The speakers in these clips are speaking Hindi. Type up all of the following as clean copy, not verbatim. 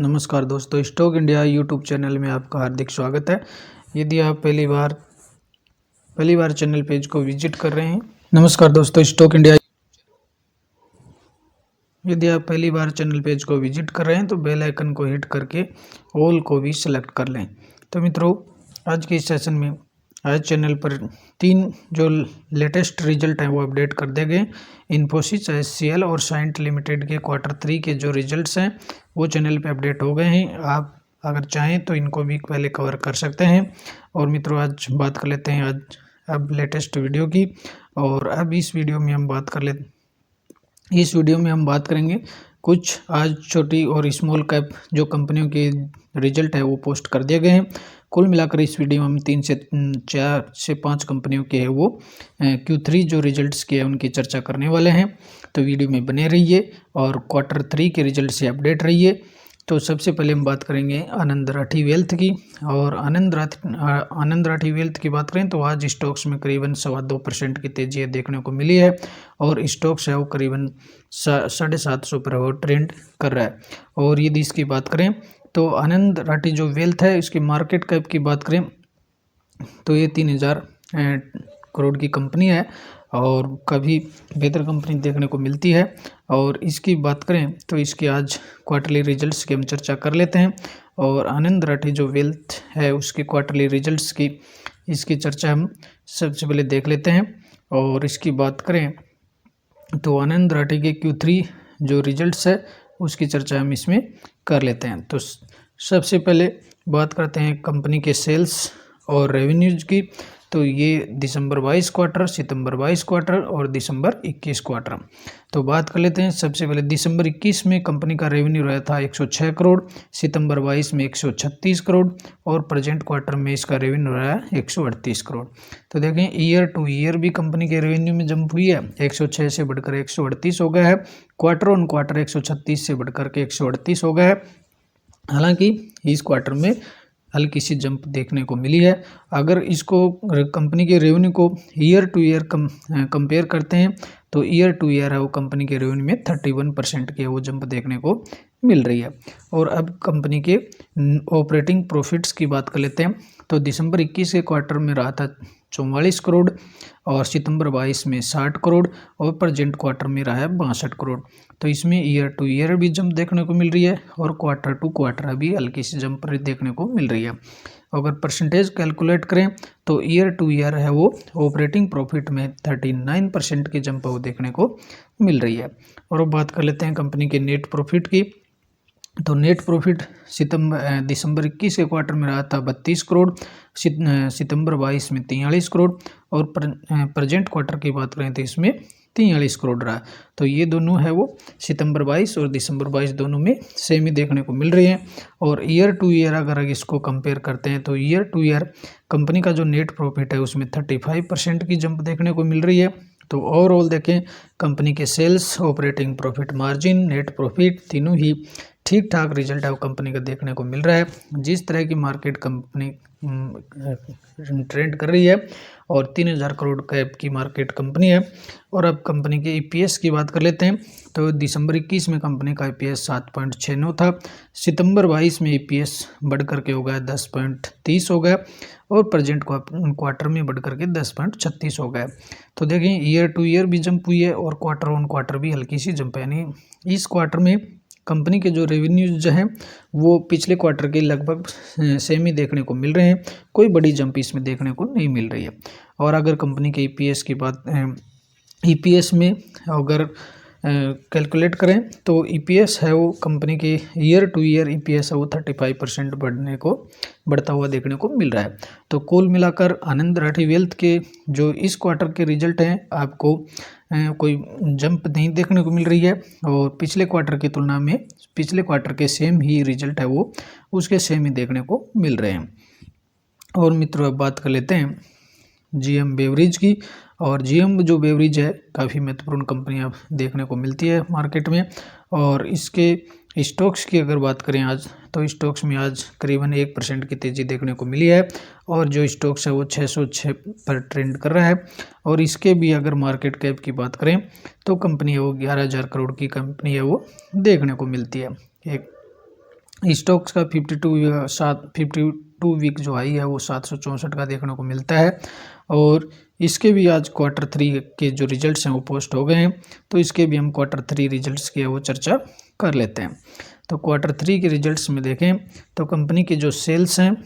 नमस्कार दोस्तों, स्टॉक इंडिया यूट्यूब चैनल में आपका हार्दिक स्वागत है। यदि आप पहली बार चैनल पेज को विजिट कर रहे हैं नमस्कार दोस्तों, स्टॉक इंडिया यदि आप पहली बार चैनल पेज को विजिट कर रहे हैं तो बेल आइकन को हिट करके ऑल को भी सेलेक्ट कर लें। तो मित्रों, आज के इस सेशन में आज चैनल पर 3 जो लेटेस्ट रिजल्ट हैं वो अपडेट कर दिए गए। इन्फोसिस, एचसीएल और साइंट लिमिटेड के Q3 के जो रिजल्ट्स हैं वो चैनल पे अपडेट हो गए हैं। आप अगर चाहें तो इनको भी पहले कवर कर सकते हैं। और मित्रों, आज बात कर लेते हैं अब लेटेस्ट वीडियो की। और अब इस वीडियो में हम बात करेंगे कुछ आज छोटी और स्मॉल कैप जो कंपनियों के रिजल्ट है वो पोस्ट कर दिए गए हैं। कुल मिलाकर इस वीडियो में हम 4 से 5 कंपनियों के है वो Q3 जो रिजल्ट्स के हैं उनकी चर्चा करने वाले हैं। तो वीडियो में बने रहिए और Q3 के रिजल्ट से अपडेट रहिए। तो सबसे पहले हम बात करेंगे आनंद राठी वेल्थ की। और आनंद राठी वेल्थ की बात करें तो आज स्टॉक्स में करीबन 2.25% की तेजी देखने को मिली है और स्टॉक्स है वो करीबन 750 पर वो ट्रेंड कर रहा है। और यदि इसकी बात करें तो आनंद राठी जो वेल्थ है इसकी मार्केट कैप की बात करें तो ये 3000 करोड़ की कंपनी है और कभी बेहतर कंपनी देखने को मिलती है। और इसकी बात करें तो इसके आज क्वार्टरली रिजल्ट्स की हम चर्चा कर लेते हैं। और आनंद राठी जो वेल्थ है उसके क्वार्टरली रिजल्ट्स की इसकी चर्चा हम सबसे पहले देख लेते हैं। और इसकी बात करें तो आनंद राठी के Q3 जो रिजल्ट्स है उसकी चर्चा हम इसमें कर लेते हैं। तो सबसे पहले बात करते हैं कंपनी के सेल्स और रेवेन्यूज की। तो ये दिसंबर 22 क्वार्टर, सितंबर 22 क्वार्टर और दिसंबर 21 क्वार्टर। तो बात कर लेते हैं सबसे पहले दिसंबर 21 में कंपनी का रेवेन्यू रहा था 106 करोड़, सितंबर 22 में 136 करोड़ और प्रेजेंट क्वार्टर में इसका रेवेन्यू रहा है 138 करोड़। तो देखें ईयर टू ईयर भी कंपनी के रेवेन्यू में जंप हुई है, 106 से बढ़कर 138 हो गया है। क्वार्टर ऑन क्वार्टर 136 से बढ़कर के 138 हो गया है। हालांकि इस क्वार्टर में हल्की सी जंप देखने को मिली है। अगर इसको कंपनी के रेवेन्यू को ईयर टू ईयर कंपेयर करते हैं तो ईयर टू ईयर है वो कंपनी के रेवेन्यू में 31% की वो जंप देखने को मिल रही है। और अब कंपनी के ऑपरेटिंग प्रॉफिट्स की बात कर लेते हैं। तो दिसंबर 21 के क्वार्टर में रहा था 44 करोड़ और सितंबर 22 में 60 करोड़ और प्रेजेंट क्वार्टर में रहा है 62 करोड़। तो इसमें ईयर टू ईयर भी जंप देखने को मिल रही है और क्वार्टर टू क्वार्टर भी हल्की सी जंप देखने को मिल रही है। अगर परसेंटेज कैलकुलेट करें तो ईयर टू ईयर है वो ऑपरेटिंग प्रॉफिट में 39% की जंप वो देखने को मिल रही है। और अब बात कर लेते हैं कंपनी के नेट प्रॉफिट की। तो नेट प्रॉफिट दिसंबर 21 के क्वार्टर में रहा था 32 करोड़, सितंबर 22 में 43 करोड़ और प्रेजेंट क्वार्टर की बात करें तो इसमें 43 करोड़ रहा। तो ये दोनों है वो सितंबर 22 और दिसंबर 22 दोनों में सेम ही देखने को मिल रही है। और ईयर टू ईयर अगर इसको कंपेयर करते हैं तो ईयर टू ईयर कंपनी का जो नेट प्रॉफिट है उसमें 35% की जंप देखने को मिल रही है। तो ओवरऑल देखें कंपनी के sales, operating profit margin, net profit तीनों ही ठीक ठाक रिजल्ट है वो कंपनी का देखने को मिल रहा है। जिस तरह की मार्केट कंपनी ट्रेंड कर रही है और 3000 करोड़ कैप की मार्केट कंपनी है। और अब कंपनी के EPS की बात कर लेते हैं। तो दिसंबर 21 में कंपनी का EPS 7.69 था, सितंबर 22 में EPS बढ़ करके हो गया 10.30 हो गया और प्रेजेंट क्वार्टर में बढ़ करके 10.36 हो गया। तो देखें ईयर टू ईयर भी जंप हुई है और क्वार्टर ऑन क्वार्टर भी हल्की सी जंप है। यानी इस क्वार्टर में कंपनी के जो रेवेन्यूज जो हैं वो पिछले क्वार्टर के लगभग सेम ही देखने को मिल रहे हैं, कोई बड़ी जंप इसमें देखने को नहीं मिल रही है। और अगर कंपनी के EPS की बात EPS में अगर कैलकुलेट करें तो EPS है वो कंपनी के ईयर टू ईयर EPS है वो 35% बढ़ता हुआ देखने को मिल रहा है। तो कुल मिलाकर आनंद राठी वेल्थ के जो इस क्वार्टर के रिजल्ट हैं आपको कोई जंप नहीं देखने को मिल रही है और पिछले क्वार्टर की तुलना में पिछले क्वार्टर के सेम ही रिजल्ट है वो उसके सेम ही देखने को मिल रहे हैं। और मित्रों अब बात कर लेते हैं GM बेवरेज की। और GM जो बेवरेज है काफ़ी महत्वपूर्ण कंपनियां देखने को मिलती है मार्केट में। और इसके स्टॉक्स की अगर बात करें आज तो स्टॉक्स में आज करीबन 1% की तेज़ी देखने को मिली है और जो स्टॉक्स है वो 606 पर ट्रेंड कर रहा है। और इसके भी अगर मार्केट कैप की बात करें तो कंपनी है वो 11,000 करोड़ की कंपनी है वो देखने को मिलती है। एक स्टॉक्स का 52 वीक जो हाई है वो 764 का देखने को मिलता है। और इसके भी आज Q3 के जो रिजल्ट्स हैं वो पोस्ट हो गए हैं, तो इसके भी हम Q3 रिजल्ट्स की वो चर्चा कर लेते हैं। तो Q3 के रिजल्ट्स में देखें तो कंपनी के जो सेल्स हैं,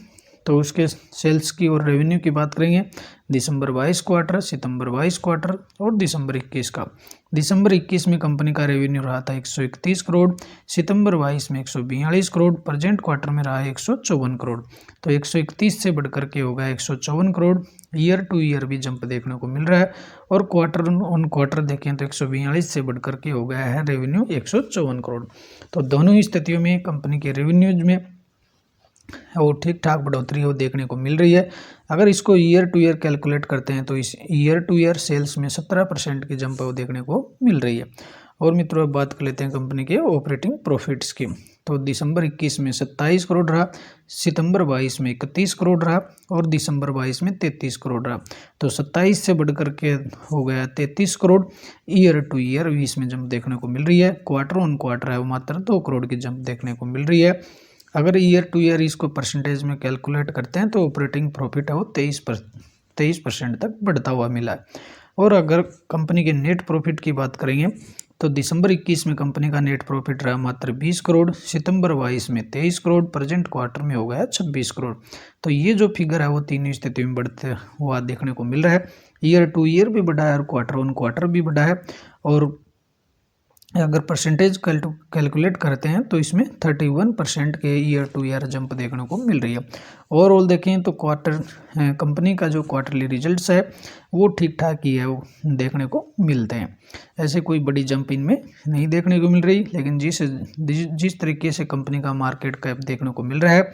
तो उसके सेल्स की और रेवेन्यू की बात करेंगे। दिसंबर 22 क्वार्टर, सितंबर 22 क्वार्टर और दिसंबर 21 का। दिसंबर 21 में कंपनी का रेवेन्यू रहा था 131 करोड़, सितंबर 22 में 142 करोड़, प्रेजेंट क्वार्टर में रहा है 154 करोड़। तो 131 से बढ़कर के हो गया 154 करोड़। ईयर टू ईयर भी जंप देखने को मिल रहा है, और क्वार्टर ऑन क्वार्टर देखें तो 142 से बढ़कर के हो गया है रेवेन्यू 154 करोड़। तो दोनों ही स्थितियों में कंपनी के रेवेन्यूज में वो ठीक ठाक बढ़ोतरी वो देखने को मिल रही है। अगर इसको ईयर टू ईयर कैलकुलेट करते हैं तो इस ईयर टू ईयर सेल्स में 17% की जंप वो देखने को मिल रही है। और मित्रों अब बात कर लेते हैं कंपनी के ऑपरेटिंग प्रॉफिट्स की। तो दिसंबर 21 में 27 करोड़ रहा, सितंबर 22 में 31 करोड़ रहा और दिसंबर 22 में 33 करोड़ रहा। तो 27 से बढ़कर के हो गया 33 करोड़। ईयर टू ईयर 20 में जंप देखने को मिल रही है। क्वार्टर ऑन क्वार्टर है वो मात्र 2 करोड़ की जंप देखने को मिल रही है। अगर ईयर टू ईयर इसको परसेंटेज में कैलकुलेट करते हैं तो ऑपरेटिंग प्रॉफिट है वो 23% तक बढ़ता हुआ मिला है। और अगर कंपनी के नेट प्रॉफिट की बात करेंगे तो दिसंबर 21 में कंपनी का नेट प्रॉफिट रहा मात्र 20 करोड़, सितंबर 22 में 23 करोड़, प्रेजेंट क्वार्टर में हो गया 26 करोड़। तो ये जो फिगर है वो तीनों स्थिति में बढ़ते हुआ देखने को मिल रहा है। ईयर टू ईयर भी बढ़ा है और क्वार्टर ऑन क्वार्टर भी बढ़ा है। और अगर परसेंटेज कैलकुलेट करते हैं तो इसमें 31% के ईयर टू ईयर जंप देखने को मिल रही है। ओवरऑल देखें तो कंपनी का जो क्वार्टरली रिजल्ट्स है वो ठीक ठाक ही है वो देखने को मिलते हैं। ऐसे कोई बड़ी जंप इनमें नहीं देखने को मिल रही, लेकिन जिस तरीके से कंपनी का मार्केट कैप देखने को मिल रहा है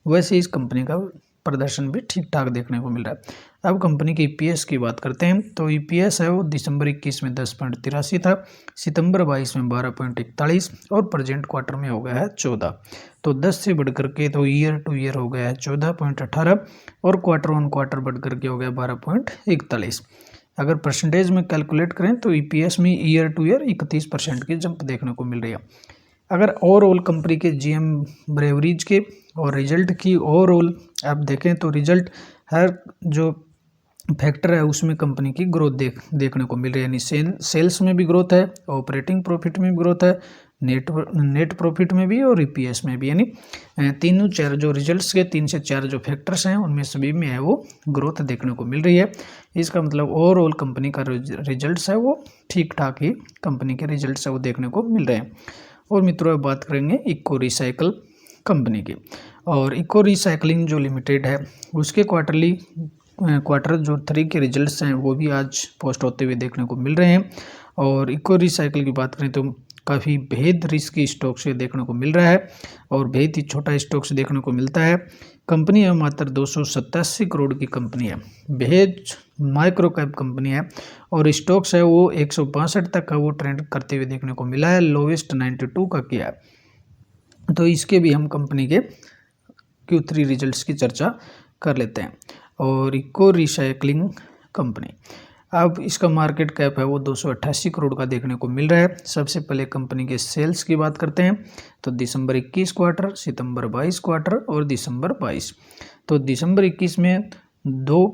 वैसे इस कंपनी का प्रदर्शन भी ठीक ठाक देखने को मिल रहा है। अब कंपनी के ईपीएस की बात करते हैं तो ईपीएस है वो दिसंबर 21 में 10.83 था, सितंबर 22 में 12.41 और प्रेजेंट क्वार्टर में हो गया है 14। तो 10 से बढ़कर के तो ईयर टू ईयर हो गया है 14.18 और क्वार्टर ऑन क्वार्टर बढ़कर के हो गया 12.41। अगर परसेंटेज में कैलकुलेट करें तो ईपीएस में ईयर टू ईयर 31% की जंप देखने को मिल रही है। अगर ओवरऑल कंपनी के जीएम ब्रेवरीज के और रिजल्ट की ओवरऑल आप देखें तो रिजल्ट हर जो फैक्टर है उसमें कंपनी की ग्रोथ देखने को मिल रही है। यानी सेल्स में भी ग्रोथ है, ऑपरेटिंग प्रॉफिट में भी ग्रोथ है, नेट प्रॉफिट में भी और ईपीएस में भी। यानी तीनों चार जो रिजल्ट्स के 3 से 4 जो फैक्टर्स हैं उनमें सभी में है वो ग्रोथ देखने को मिल रही है। इसका मतलब ओवरऑल कंपनी का रिजल्ट्स है वो ठीक ठाक ही कंपनी के रिजल्ट्स है वो देखने को मिल रहे हैं। और मित्रों अब बात करेंगे इको रिसाइकल कंपनी की। और इको रिसाइकलिंग जो लिमिटेड है उसके क्वार्टर जो 3 के रिजल्ट्स हैं वो भी आज पोस्ट होते हुए देखने को मिल रहे हैं। और इको रिसाइकल की बात करें तो काफ़ी बेहद रिस्की स्टॉक से देखने को मिल रहा है और बेहद ही छोटा स्टॉक से देखने को मिलता है। कंपनी है मात्र 287 करोड़ की कंपनी है, बेहद माइक्रो कैप कंपनी है और स्टॉक्स है वो 162 तक का वो ट्रेंड करते हुए देखने को मिला है, लोवेस्ट 92 का किया है। तो इसके भी हम कंपनी के Q3 रिजल्ट्स की चर्चा कर लेते हैं। और इको रिसाइकलिंग कंपनी अब इसका मार्केट कैप है वो 288 करोड़ का देखने को मिल रहा है। सबसे पहले कंपनी के सेल्स की बात करते हैं तो दिसंबर 21 क्वार्टर, सितंबर 22 क्वार्टर और दिसंबर 22। तो दिसंबर 21 में 2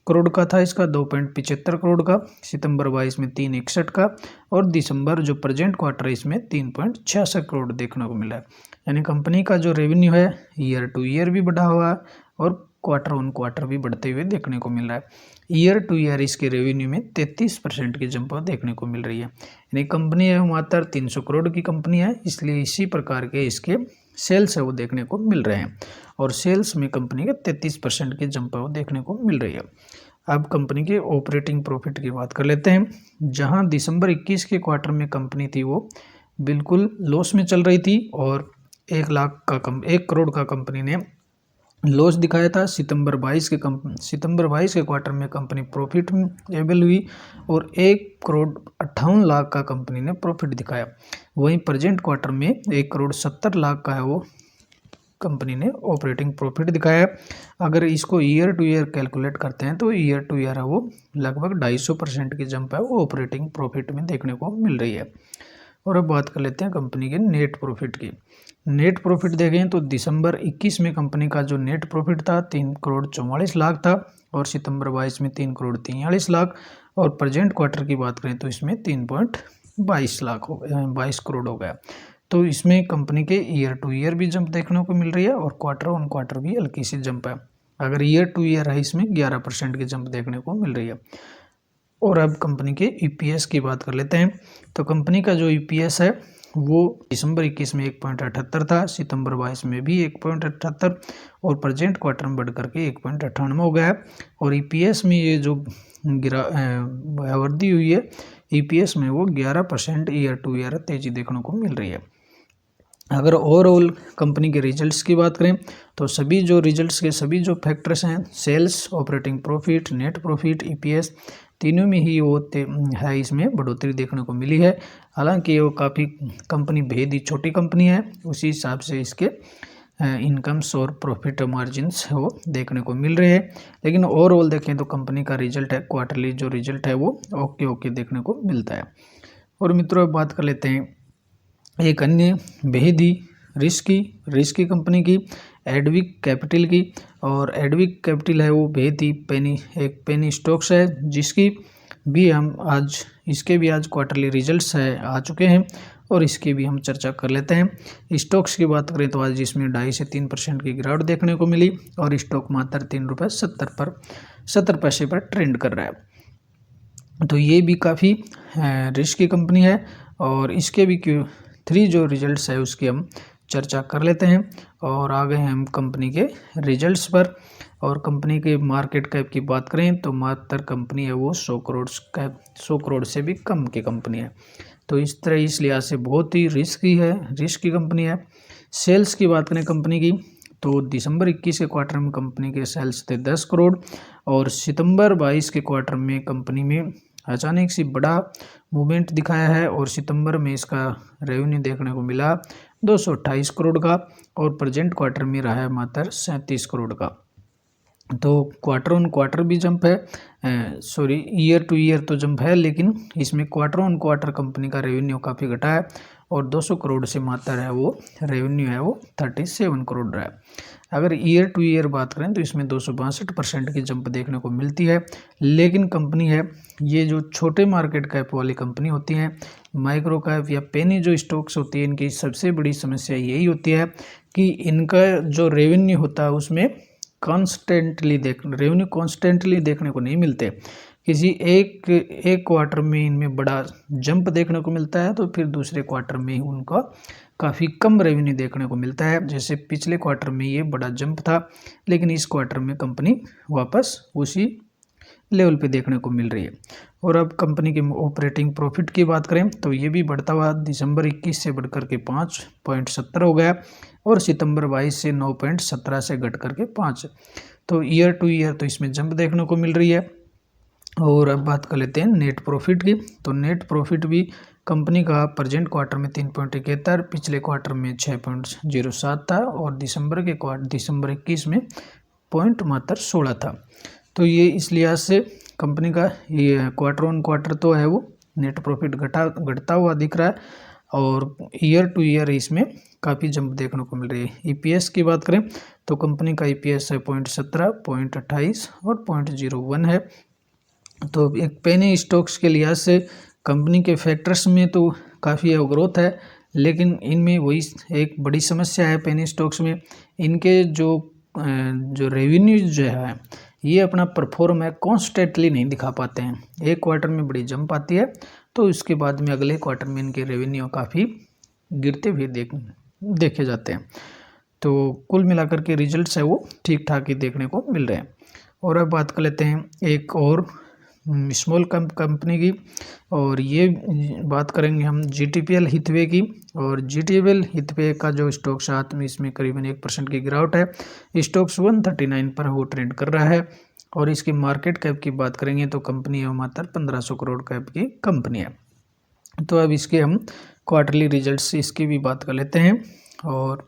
करोड़ का था इसका 2.75 करोड़ का, सितंबर 22 में 3.61 का और दिसंबर जो प्रेजेंट क्वार्टर है इसमें 3.66 करोड़ देखने को मिला है। यानी कंपनी का जो रेवेन्यू है ईयर टू ईयर भी बढ़ा हुआ है और क्वार्टर ऑन क्वार्टर भी बढ़ते हुए देखने को मिल रहा है। ईयर टू ईयर इसके रेवेन्यू में 33% की जंप देखने को मिल रही है। यानी कंपनी है मात्र 300 करोड़ की कंपनी है, इसलिए इसी प्रकार के इसके सेल्स है वो देखने को मिल रहे हैं और सेल्स में कंपनी के 33% की जंप वो देखने को मिल रही है। अब कंपनी के ऑपरेटिंग प्रॉफिट की बात कर लेते हैं। जहां दिसंबर 21 के क्वार्टर में कंपनी थी वो बिल्कुल लॉस में चल रही थी और 1 करोड़ का कंपनी ने लॉस दिखाया था। सितंबर 22 के क्वार्टर में कंपनी प्रॉफिट एबल हुई और 1,58,00,000 का कंपनी ने प्रॉफिट दिखाया। वहीं प्रेजेंट क्वार्टर में 1,70,00,000 का है वो कंपनी ने ऑपरेटिंग प्रॉफिट दिखाया। अगर इसको ईयर टू ईयर कैलकुलेट करते हैं तो ईयर टू ईयर है वो लगभग 250% की जंप है वो ऑपरेटिंग प्रॉफिट में देखने को मिल रही है। और अब बात कर लेते हैं कंपनी के नेट प्रॉफिट की। नेट प्रॉफिट देखें तो दिसंबर 21 में कंपनी का जो नेट प्रॉफिट था 3,44,00,000 था और सितंबर 22 में 3,43,00,000 और प्रेजेंट क्वार्टर की बात करें तो इसमें 3,22 करोड़ हो गया। तो इसमें कंपनी के ईयर टू ईयर भी जंप देखने को मिल रही है और क्वार्टर ऑन क्वार्टर भी हल्की सी जंप है। अगर ईयर टू ईयर है इसमें 11% की जंप देखने को मिल रही है। और अब कंपनी के ईपीएस की बात कर लेते हैं। तो कंपनी का जो ईपीएस है वो दिसंबर 21 में 1.78 था, सितंबर 22 में भी 1.78 और प्रेजेंट क्वार्टर में बढ़ करके 1.98 हो गया है। और ईपीएस में ये जो वृद्धि हुई है ईपीएस में वो 11% ईयर टू ईयर तेजी देखने को मिल रही है। अगर ओवरऑल कंपनी के रिजल्ट्स की बात करें तो सभी जो रिजल्ट्स के सभी जो फैक्टर्स हैं, sales, operating profit, net profit, EPS, तीनों में ही वो है इसमें बढ़ोतरी देखने को मिली है। हालांकि वो काफ़ी कंपनी बेहद ही छोटी कंपनी है, उसी हिसाब से इसके इनकम्स और प्रॉफिट मार्जिन्स वो देखने को मिल रहे हैं। लेकिन ओवरऑल देखें तो कंपनी का रिजल्ट है, क्वार्टरली जो रिजल्ट है वो ओके देखने को मिलता है। और मित्रों बात कर लेते हैं एक अन्य बेहद ही रिस्की कंपनी की, एडविक कैपिटल की। और एडविक कैपिटल है वो बेहद ही पेनी स्टॉक्स है, जिसकी भी हम इसके भी आज क्वार्टरली रिजल्ट्स है आ चुके हैं और इसकी भी हम चर्चा कर लेते हैं। स्टॉक्स की बात करें तो आज इसमें 2.5 से 3% की गिरावट देखने को मिली और स्टॉक मात्र ₹3.70 पर ट्रेंड कर रहा है। तो ये भी काफ़ी रिस्की कंपनी है और इसके भी Q3 जो रिजल्ट्स है उसकी हम चर्चा कर लेते हैं। और आ गए हैं हम कंपनी के रिजल्ट्स पर। और कंपनी के मार्केट कैप की बात करें तो मात्र कंपनी है वो 100 करोड़ से भी कम की कंपनी है। तो इस लिहाज से बहुत ही रिस्की कंपनी है। सेल्स की बात करें कंपनी की तो दिसंबर 21 के क्वार्टर में कंपनी के सेल्स थे 10 करोड़ और सितंबर 22 के क्वार्टर में कंपनी में अचानक से बड़ा मूवमेंट दिखाया है और सितंबर में इसका रेवेन्यू देखने को मिला 228 करोड़ का और प्रेजेंट क्वार्टर में रहा है मात्र 37 करोड़ का। तो क्वार्टर ऑन क्वार्टर भी जंप है, ईयर टू ईयर तो जंप है, लेकिन इसमें क्वार्टर ऑन क्वार्टर कंपनी का रेवेन्यू काफ़ी घटा है और 200 करोड़ से मात्र है वो रेवेन्यू है वो 37 करोड़ रहा है। अगर ईयर टू ईयर बात करें तो इसमें 262% की जंप देखने को मिलती है। लेकिन कंपनी है ये जो छोटे मार्केट कैप वाली कंपनी होती हैं, माइक्रो कैप या पेनी जो स्टॉक्स होती है, इनकी सबसे बड़ी समस्या यही होती है कि इनका जो रेवेन्यू होता है उसमें रेवेन्यू कॉन्स्टेंटली देखने को नहीं मिलते। किसी एक क्वार्टर में इनमें बड़ा जंप देखने को मिलता है तो फिर दूसरे क्वार्टर में उनका काफ़ी कम रेवेन्यू देखने को मिलता है। जैसे पिछले क्वार्टर में ये बड़ा जंप था, लेकिन इस क्वार्टर में कंपनी वापस उसी लेवल पे देखने को मिल रही है। और अब कंपनी के ऑपरेटिंग प्रॉफिट की बात करें तो ये भी बढ़ता हुआ दिसंबर 21 से बढ़कर के 5.70 हो गया और सितंबर 22 से 9.17 से घट करके 5। तो ईयर टू ईयर तो इसमें जंप देखने को मिल रही है। और अब बात कर लेते हैं नेट प्रॉफिट की। तो नेट प्रॉफिट भी कंपनी का प्रेजेंट क्वार्टर में 3.71, पिछले क्वार्टर में 6.07 था और दिसंबर 21 में मात्र 16 था। तो ये इस लिहाज से कंपनी का ये क्वार्टर ऑन क्वार्टर तो है वो नेट प्रॉफिट घटता हुआ दिख रहा है और ईयर टू ईयर इसमें काफ़ी जंप देखने को मिल रही है। ईपीएस की बात करें तो कंपनी का ईपीएस है 0.17, 0.28 और 0.01 है। तो एक पेनी स्टॉक्स के लिहाज से कंपनी के फैक्टर्स में तो काफ़ी ग्रोथ है, लेकिन इनमें वही एक बड़ी समस्या है पेनी स्टॉक्स में, इनके जो रेवेन्यू जो है ये अपना परफॉर्म है कॉन्स्टेंटली नहीं दिखा पाते हैं। एक क्वार्टर में बड़ी जंप आती है तो इसके बाद में अगले क्वार्टर में इनके रेवेन्यू काफ़ी गिरते हुए देखे जाते हैं। तो कुल मिलाकर के रिजल्ट्स है वो ठीक ठाक ही देखने को मिल रहे हैं। और अब बात कर लेते हैं एक और स्मॉल कंपनी की, और ये बात करेंगे हम जीटीपीएल हितवे की। और जीटीपीएल हितवे का जो स्टॉक साथ में इसमें करीबन 1% की गिरावट है। स्टॉक्स 139 पर वो ट्रेंड कर रहा है और इसकी मार्केट कैप की बात करेंगे तो कंपनी है मात्र 1500 करोड़ कैप की कंपनी है। तो अब इसके हम क्वार्टरली रिजल्ट्स इसकी भी बात कर लेते हैं। और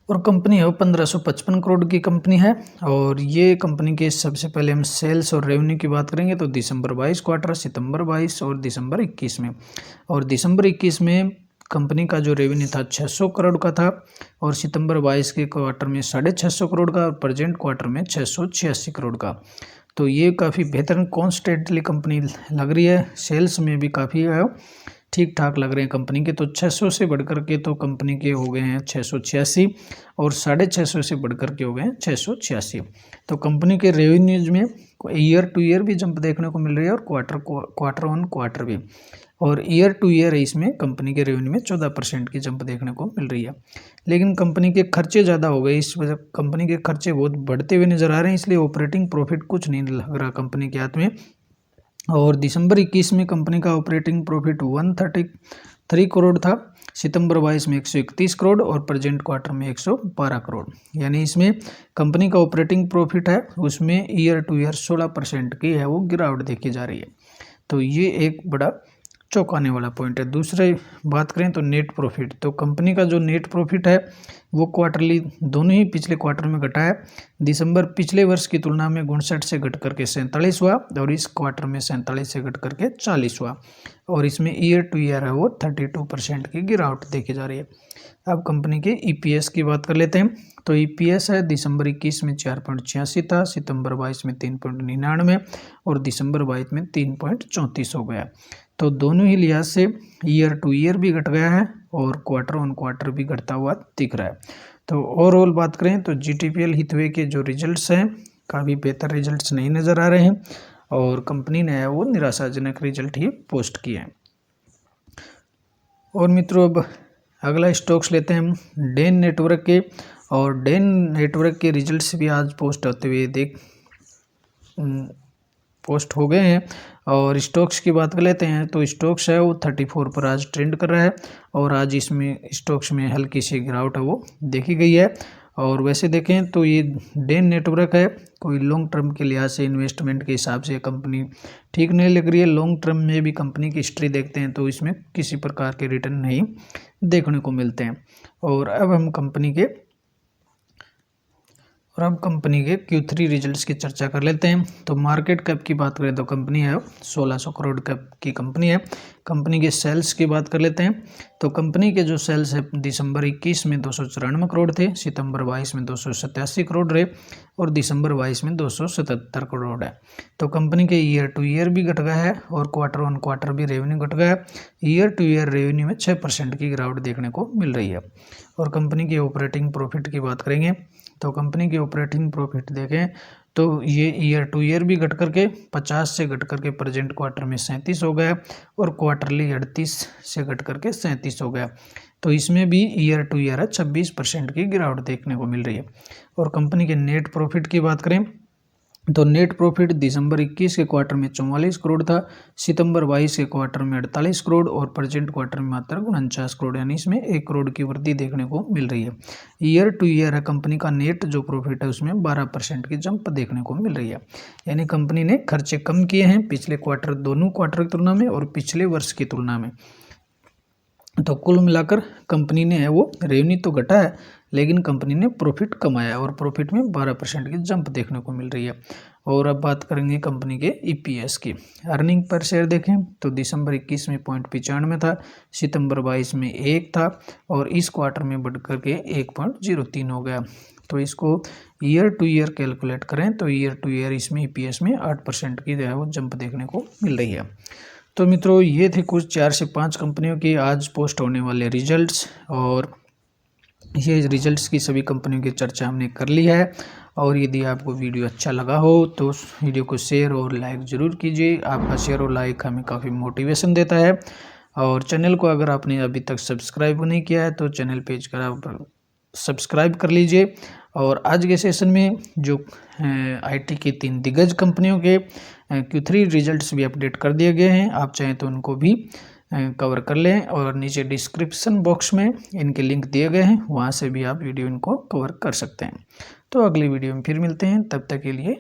और कंपनी है वो 1555 करोड़ की कंपनी है। और ये कंपनी के सबसे पहले हम सेल्स और रेवेन्यू की बात करेंगे तो दिसंबर 22 क्वार्टर, सितंबर 22 और दिसंबर 21 में। और दिसंबर 21 में कंपनी का जो रेवेन्यू था 600 करोड़ का था और सितंबर 22 के क्वार्टर में 650 करोड़ का और प्रेजेंट क्वार्टर में 686 करोड़ का। तो ये काफ़ी बेहतर कॉन्स्टेंटली कंपनी लग रही है। सेल्स में भी काफ़ी ठीक ठाक लग रहे हैं कंपनी के। तो 600 से बढ़कर के तो कंपनी के हो गए हैं 686 और 650 से बढ़कर के हो गए हैं 686। तो कंपनी के रेवेन्यूज में ईयर टू ईयर भी जंप देखने को मिल रही है और क्वार्टर ऑन क्वार्टर भी। और ईयर टू ईयर इसमें कंपनी के रेवेन्यू में 14% की जंप देखने को मिल रही है। लेकिन कंपनी के खर्चे ज़्यादा हो गए, इस वजह कंपनी के खर्चे बहुत बढ़ते हुए नजर आ रहे हैं, इसलिए ऑपरेटिंग प्रॉफिट कुछ नहीं लग रहा कंपनी के हाथ में। और दिसंबर 21 में कंपनी का ऑपरेटिंग प्रॉफिट 133 करोड़ था, सितंबर 22 में 131 करोड़ और प्रेजेंट क्वार्टर में 112 करोड़। यानी इसमें कंपनी का ऑपरेटिंग प्रॉफिट है उसमें ईयर टू ईयर 16% की है वो गिरावट देखी जा रही है। तो ये एक बड़ा चौंकाने वाला पॉइंट है। दूसरे बात करें तो नेट प्रॉफिट, तो कंपनी का जो नेट प्रॉफिट है वो क्वार्टरली दोनों ही पिछले क्वार्टर में घटा है। दिसंबर पिछले वर्ष की तुलना में 59 से घट करके 47 हुआ और इस क्वार्टर में 47 से घट करके 40 हुआ। और इसमें ईयर टू ईयर है वो 32% की गिरावट देखी जा रही है। अब कंपनी के ईपीएस की बात कर लेते हैं। तो ईपीएस है दिसंबर 21 में 4.86 था, सितंबर 22 में 3.99 और दिसंबर 22 में 3.34 हो गया। तो दोनों ही लिहाज से ईयर टू ईयर भी घट गया है और क्वार्टर ऑन क्वार्टर भी घटता हुआ दिख रहा है। तो ओवरऑल बात करें तो जीटीपीएल हितवे के जो रिजल्ट्स हैं काफ़ी बेहतर रिजल्ट्स नहीं नज़र आ रहे हैं और कंपनी ने वो निराशाजनक रिजल्ट ही पोस्ट किए हैं। और मित्रों अब अगला स्टॉक्स लेते हैं हम डेन नेटवर्क के। और डेन नेटवर्क के रिजल्ट्स भी आज पोस्ट होते हुए पोस्ट हो गए हैं। और स्टॉक्स की बात कर लेते हैं तो स्टॉक्स है वो 34 पर आज ट्रेंड कर रहा है और आज इसमें स्टॉक्स में हल्की सी गिरावट है वो देखी गई है। और वैसे देखें तो ये डेन नेटवर्क है कोई लॉन्ग टर्म के लिहाज से इन्वेस्टमेंट के हिसाब से कंपनी ठीक नहीं लग रही है। लॉन्ग टर्म में भी कंपनी की हिस्ट्री देखते हैं तो इसमें किसी प्रकार के रिटर्न नहीं देखने को मिलते हैं। और अब हम कंपनी के Q3 रिजल्ट्स की चर्चा कर लेते हैं। तो मार्केट कैप की बात करें तो कंपनी है 1600 करोड़ कैप की कंपनी है। कंपनी के सेल्स की बात कर लेते हैं तो कंपनी के जो सेल्स है दिसंबर 21 में 294 करोड़ थे, सितंबर 22 में 287 करोड़ रहे और दिसंबर 22 में 277 करोड़ है। तो कंपनी के ईयर टू ईयर भी घट गया है और क्वार्टर ऑन क्वार्टर भी रेवेन्यू घट गया है। ईयर टू ईयर रेवेन्यू में 6% की गिरावट देखने को मिल रही है। और कंपनी के ऑपरेटिंग प्रॉफिट की बात करेंगे तो कंपनी के ऑपरेटिंग प्रॉफिट देखें तो ये ईयर टू ईयर भी घट करके 50 से घट करके प्रेजेंट क्वार्टर में 37 हो गया और क्वार्टरली 38 से घट करके 37 हो गया। तो इसमें भी ईयर टू ईयर है 26% की गिरावट देखने को मिल रही है। और कंपनी के नेट प्रॉफिट की बात करें तो नेट प्रॉफिट दिसंबर 21 के क्वार्टर में 44 करोड़ था, सितंबर 22 के क्वार्टर में 48 करोड़ और प्रेजेंट क्वार्टर में मात्र 49 करोड़, यानी इसमें 1 करोड़ की वृद्धि देखने को मिल रही है। ईयर टू ईयर है कंपनी का नेट जो प्रॉफिट है उसमें 12% की जंप देखने को मिल रही है। यानी कंपनी ने खर्चे कम किए हैं पिछले क्वार्टर दोनों क्वार्टर की तुलना में और पिछले वर्ष की तुलना में। तो कुल मिलाकर कंपनी ने वो रेवेन्यू तो घटा है लेकिन कंपनी ने प्रॉफिट कमाया और प्रॉफिट में 12% की जंप देखने को मिल रही है। और अब बात करेंगे कंपनी के ईपीएस की। अर्निंग पर शेयर देखें तो दिसंबर 21 में 0.95 था, सितंबर 22 में 1 था और इस क्वार्टर में बढ़ करके 1.03 हो गया। तो इसको ईयर टू ईयर कैलकुलेट करें तो ईयर टू ईयर इसमें ईपीएस में 8% की जो है वो जंप देखने को मिल रही है। तो मित्रों ये थे कुछ 4 से 5 कंपनियों के आज पोस्ट होने वाले रिजल्ट्स और ये रिजल्ट्स की सभी कंपनियों की चर्चा हमने कर ली है। और यदि आपको वीडियो अच्छा लगा हो तो उस वीडियो को शेयर और लाइक ज़रूर कीजिए। आपका शेयर और लाइक हमें काफ़ी मोटिवेशन देता है। और चैनल को अगर आपने अभी तक सब्सक्राइब नहीं किया है तो चैनल पेज कर आप सब्सक्राइब कर लीजिए। और आज के सेशन में जो आईटी की 3 दिग्गज कंपनियों के Q3 रिजल्ट्स भी अपडेट कर दिए गए हैं, आप चाहें तो उनको भी कवर कर लें और नीचे डिस्क्रिप्शन बॉक्स में इनके लिंक दिए गए हैं, वहाँ से भी आप वीडियो इनको कवर कर सकते हैं। तो अगली वीडियो में फिर मिलते हैं, तब तक के लिए